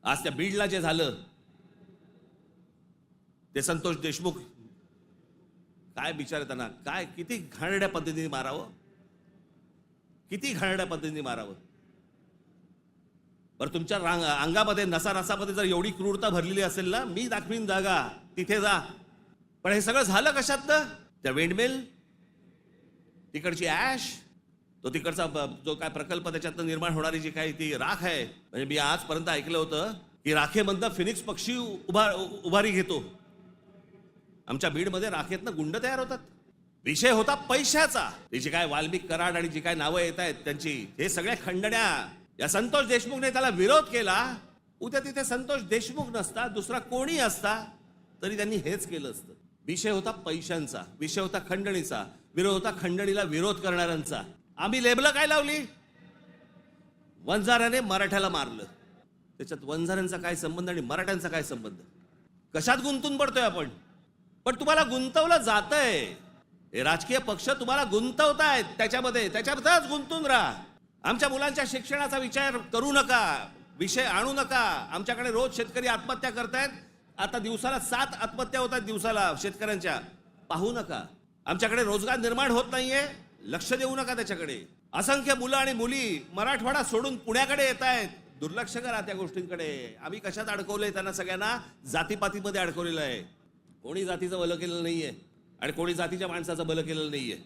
आज त्या बीडला जे झालं ते संतोष देशमुख, काय बिचारे त्यांना काय किती घाणेरड्या पद्धतीने मारावं, किती घाणेरड्या पद्धतीने मारावं. बरं तुमच्या अंगामध्ये नसामध्ये जर एवढी क्रूरता भरलेली असेल ना, मी दाखवीन जागा, तिथे जा. पण हे सगळं झालं कशातनं? त्या विंडमिल, तिकडची ॲश, तो तिकडचा जो काय प्रकल्प, त्याच्यातनं निर्माण होणारी जी काही ती राख आहे. म्हणजे मी आजपर्यंत ऐकलं होतं की राखेमधनं फिनिक्स पक्षी उभारी घेतो. आमच्या बीडमध्ये राखेतनं गुंड तयार होतात. विषय होता पैशाचा. जी काय वाल्मिक कराड आणि जी काय नावं येत आहेत त्यांची, हे सगळ्या खंडण्या या संतोष देशमुखने त्याला विरोध केला. उद्या तिथे संतोष देशमुख नसता, दुसरा कोणी असता तरी त्यांनी हेच केलं असतं. विषय होता पैशांचा, विषय होता खंडणीचा, विरोध होता खंडणीला विरोध करणाऱ्यांचा. आम्ही लेबलं काय लावली? वंजाऱ्याने मराठ्याला मारलं. त्याच्यात वंजाऱ्यांचा काय संबंध आणि मराठ्यांचा काय संबंध? कशात गुंतून पडतोय आपण? पण तुम्हाला गुंतवलं जातंय, हे राजकीय पक्ष तुम्हाला गुंतवतायत त्याच्यातच गुंतून राहा. आमच्या मुलांच्या शिक्षणाचा विचार करू नका, विषय आणू नका. आमच्याकडे रोज शेतकरी आत्महत्या करतायत. आता दिवसाला 7 आत्महत्या होतात दिवसाला शेतकऱ्यांच्या. पाहू नका. आमच्याकडे रोजगार निर्माण होत नाहीये, लक्ष देऊ नका त्याच्याकडे. असंख्य मुलं आणि मुली मराठवाडा सोडून पुण्याकडे येत आहेत, दुर्लक्ष करा त्या गोष्टींकडे. आम्ही कशात अडकवलंय त्यांना? सगळ्यांना जातीपातीमध्ये अडकवलेलं आहे. कोणी जातीचं भलं केलेलं नाहीये आणि कोणी जातीच्या माणसाचं भलं केलेलं नाहीये.